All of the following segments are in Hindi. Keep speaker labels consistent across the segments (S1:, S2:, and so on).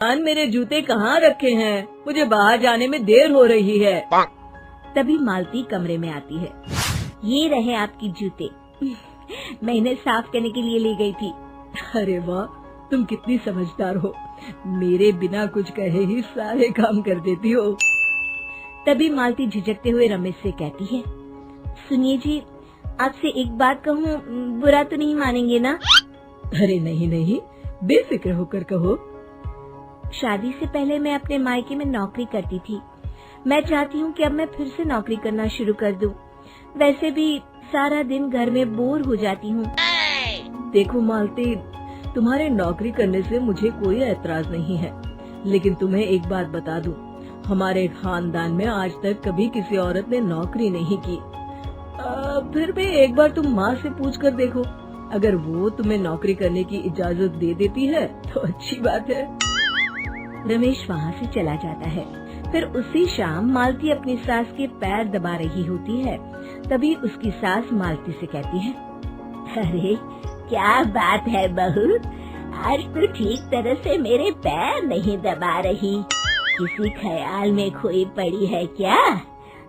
S1: मेरे जूते कहाँ रखे हैं? मुझे बाहर जाने में देर हो रही है।
S2: तभी मालती कमरे में आती है। ये रहे आपके जूते। मैं इन्हें साफ करने के लिए ले गई थी।
S1: अरे वाह, तुम कितनी समझदार हो। मेरे बिना कुछ कहे ही सारे काम कर देती हो।
S2: तभी मालती झिझकते हुए रमेश से कहती है, सुनिए जी, आपसे एक बात कहूँ, बुरा तो नहीं मानेंगे ना?
S1: अरे नहीं नहीं, बेफिक्र होकर कहो।
S2: शादी से पहले मैं अपने मायके में नौकरी करती थी। मैं चाहती हूँ कि अब मैं फिर से नौकरी करना शुरू कर दूँ। वैसे भी सारा दिन घर में बोर हो जाती हूँ।
S1: देखो मालती, तुम्हारे नौकरी करने से मुझे कोई ऐतराज नहीं है, लेकिन तुम्हें एक बात बता दूं, हमारे खानदान में आज तक कभी किसी औरत ने नौकरी नहीं की। फिर भी एक बार तुम माँ से पूछ कर देखो, अगर वो तुम्हें नौकरी करने की इजाजत दे देती है तो अच्छी बात है।
S2: रमेश वहाँ से चला जाता है। फिर उसी शाम मालती अपनी सास के पैर दबा रही होती है। तभी उसकी सास मालती से कहती है, अरे क्या बात है बहू, आज तो ठीक तरह से मेरे पैर नहीं दबा रही। किसी ख्याल में खोई पड़ी है क्या?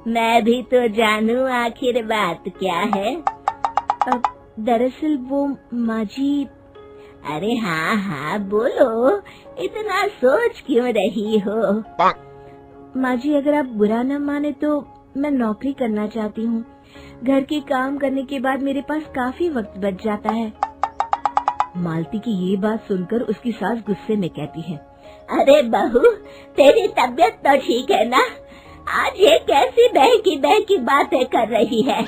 S2: मैं भी तो जानूं आखिर बात क्या है। अब दरअसल वो माँ जी। अरे हाँ हाँ बोलो, इतना सोच क्यों रही हो? माँ जी, अगर आप बुरा न माने तो मैं नौकरी करना चाहती हूँ। घर के काम करने के बाद मेरे पास काफी वक्त बच जाता है। मालती की ये बात सुनकर उसकी सास गुस्से में कहती है, अरे बहू, तेरी तबीयत तो ठीक है ना? आज ये कैसी बहकी बातें कर रही है?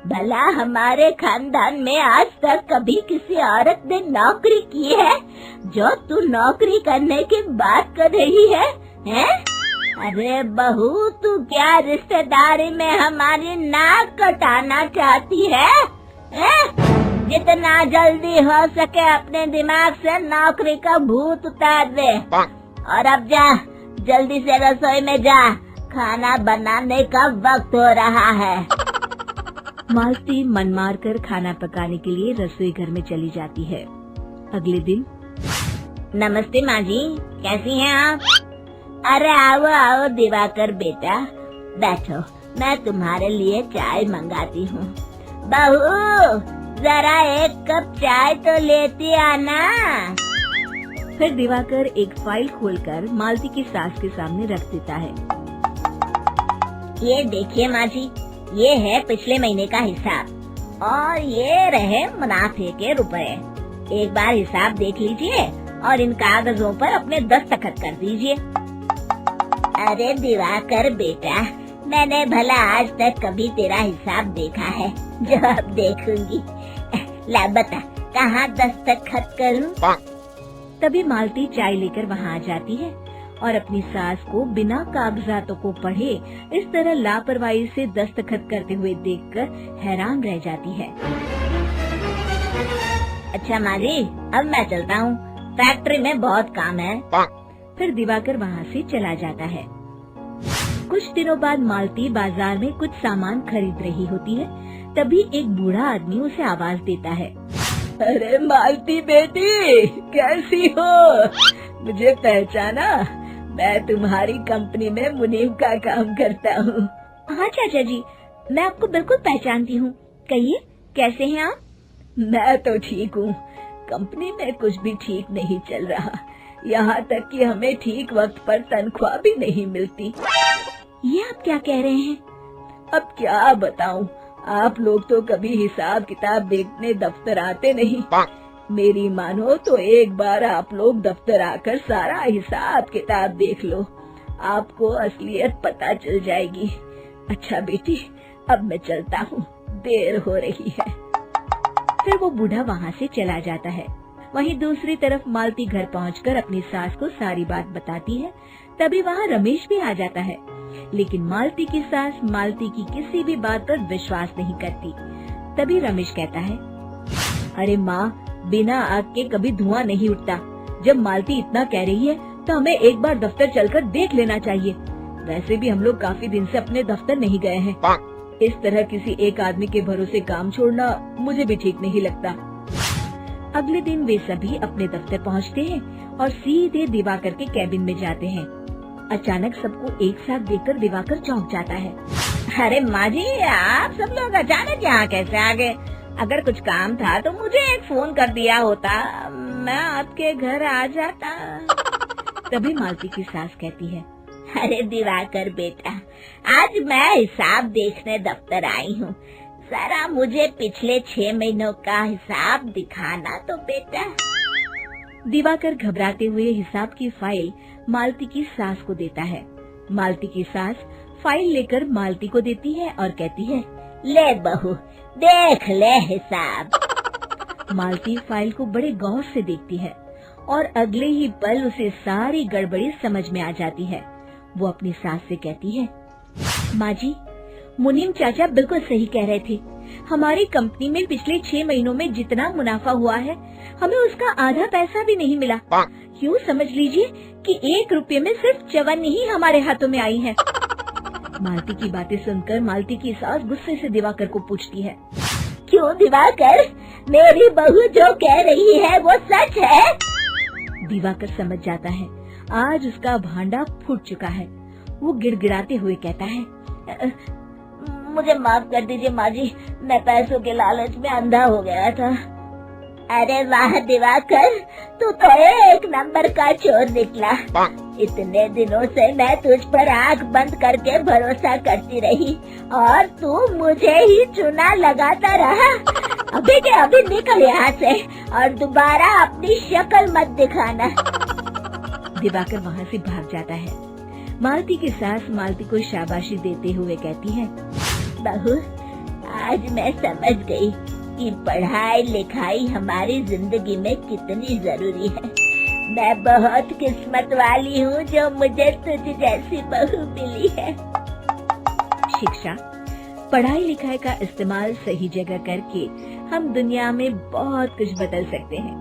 S2: भला हमारे खानदान में आज तक कभी किसी औरत ने नौकरी की है जो तू नौकरी करने की बात कर रही है? हैं? अरे बहू, तू क्या रिश्तेदारी में हमारी नाक कटाना चाहती है? जितना जल्दी हो सके अपने दिमाग से नौकरी का भूत उतार दे, और अब जा, जल्दी से रसोई में जा, खाना बनाने का वक्त हो रहा है। मालती मन मार कर खाना पकाने के लिए रसोई घर में चली जाती है। अगले दिन, नमस्ते माँ जी, कैसी हैं आप? अरे आओ आओ दिवाकर बेटा, बैठो, मैं तुम्हारे लिए चाय मंगाती हूँ। बहू, जरा एक कप चाय तो लेती आना। फिर दिवाकर एक फाइल खोलकर मालती की सास के सामने रख देता है। ये देखिए माँ जी, ये है पिछले महीने का हिसाब और ये रहे मुनाफे के रुपए। एक बार हिसाब देख लीजिए और इन कागजों पर अपने दस्तखत कर दीजिए। अरे दिवाकर बेटा, मैंने भला आज तक कभी तेरा हिसाब देखा है जो अब देखूंगी? ला बता, कहाँ दस्तखत करूं? तभी मालती चाय लेकर वहाँ आ जाती है और अपनी सास को बिना कागजातों को पढ़े इस तरह लापरवाही से दस्तखत करते हुए देखकर हैरान रह जाती है। अच्छा माँ जी, अब मैं चलता हूँ, फैक्ट्री में बहुत काम है। फिर दिवाकर वहाँ से चला जाता है। कुछ दिनों बाद मालती बाजार में कुछ सामान खरीद रही होती है। तभी एक बूढ़ा आदमी उसे आवाज देता है,
S1: अरे मालती बेटी, कैसी हो? मुझे पहचाना? मैं तुम्हारी कंपनी में मुनीम का काम करता हूँ।
S2: हाँ चाचा जी, मैं आपको बिल्कुल पहचानती हूँ। कहिए, कैसे हैं आप?
S1: मैं तो ठीक हूँ। कंपनी में कुछ भी ठीक नहीं चल रहा, यहाँ तक कि हमें ठीक वक्त पर तनख्वाह भी नहीं मिलती।
S2: ये आप क्या कह रहे हैं?
S1: अब क्या बताऊँ, आप लोग तो कभी हिसाब किताब देखने दफ्तर आते नहीं। मेरी मानो तो एक बार आप लोग दफ्तर आकर सारा हिसाब किताब देख लो, आपको असलियत पता चल जाएगी। अच्छा बेटी, अब मैं चलता हूँ, देर हो रही है।
S2: फिर वो बूढ़ा वहाँ से चला जाता है। वहीं दूसरी तरफ मालती घर पहुंचकर अपनी सास को सारी बात बताती है। तभी वहाँ रमेश भी आ जाता है, लेकिन मालती की सास मालती की किसी भी बात पर विश्वास नहीं करती। तभी रमेश कहता है, अरे माँ, बिना आग के कभी धुआं नहीं उठता। जब मालती इतना कह रही है तो हमें एक बार दफ्तर चलकर देख लेना चाहिए। वैसे भी हम लोग काफी दिन से अपने दफ्तर नहीं गए हैं। इस तरह किसी एक आदमी के भरोसे काम छोड़ना मुझे भी ठीक नहीं लगता। अगले दिन वे सभी अपने दफ्तर पहुंचते हैं और सीधे दिवाकर के कैबिन में जाते हैं। अचानक सबको एक साथ देखकर दिवाकर चौंक जाता है। अरे माँ जी, आप सब लोग अचानक यहाँ कैसे आ गए? अगर कुछ काम था तो मुझे एक फोन कर दिया होता, मैं आपके घर आ जाता। तभी मालती की सास कहती है, अरे दिवाकर बेटा, आज मैं हिसाब देखने दफ्तर आई हूँ, जरा मुझे पिछले 6 महीनों का हिसाब दिखाना तो बेटा। दिवाकर घबराते हुए हिसाब की फाइल मालती की सास को देता है। मालती की सास फाइल लेकर मालती को देती है और कहती है, ले बहू, देख ले हिसाब। मालती फाइल को बड़े गौर से देखती है और अगले ही पल उसे सारी गड़बड़ी समझ में आ जाती है। वो अपनी सास से कहती है, माँ जी, मुनीम चाचा बिल्कुल सही कह रहे थे। हमारी कंपनी में पिछले 6 महीनों में जितना मुनाफा हुआ है, हमें उसका आधा पैसा भी नहीं मिला। यूँ समझ लीजिए कि 1 रुपये में सिर्फ चवन्नी ही हमारे हाथों में आई है। मालती की बातें सुनकर मालती की सास गुस्से से दिवाकर को पूछती है, क्यों दिवाकर, मेरी बहू जो कह रही है वो सच है? दिवाकर समझ जाता है आज उसका भांडा फूट चुका है। वो गिड़गिड़ाते हुए कहता है, मुझे माफ कर दीजिए माँ जी, मैं पैसों के लालच में अंधा हो गया था। अरे वाह दिवाकर, तू तो एक नंबर का चोर निकला। इतने दिनों से मैं तुझ पर आंख बंद करके भरोसा करती रही और तू मुझे ही चुना लगाता रहा। अभी के अभी निकल यहाँ से और दोबारा अपनी शक्ल मत दिखाना। दिवाकर वहाँ से भाग जाता है। मालती की सास मालती को शाबाशी देते हुए कहती है, बहू, आज मैं समझ गई कि पढ़ाई लिखाई हमारी जिंदगी में कितनी जरूरी है। मैं बहुत किस्मत वाली हूँ जो मुझे तुझ जैसी बहू मिली है। शिक्षा, पढ़ाई लिखाई का इस्तेमाल सही जगह करके हम दुनिया में बहुत कुछ बदल सकते हैं।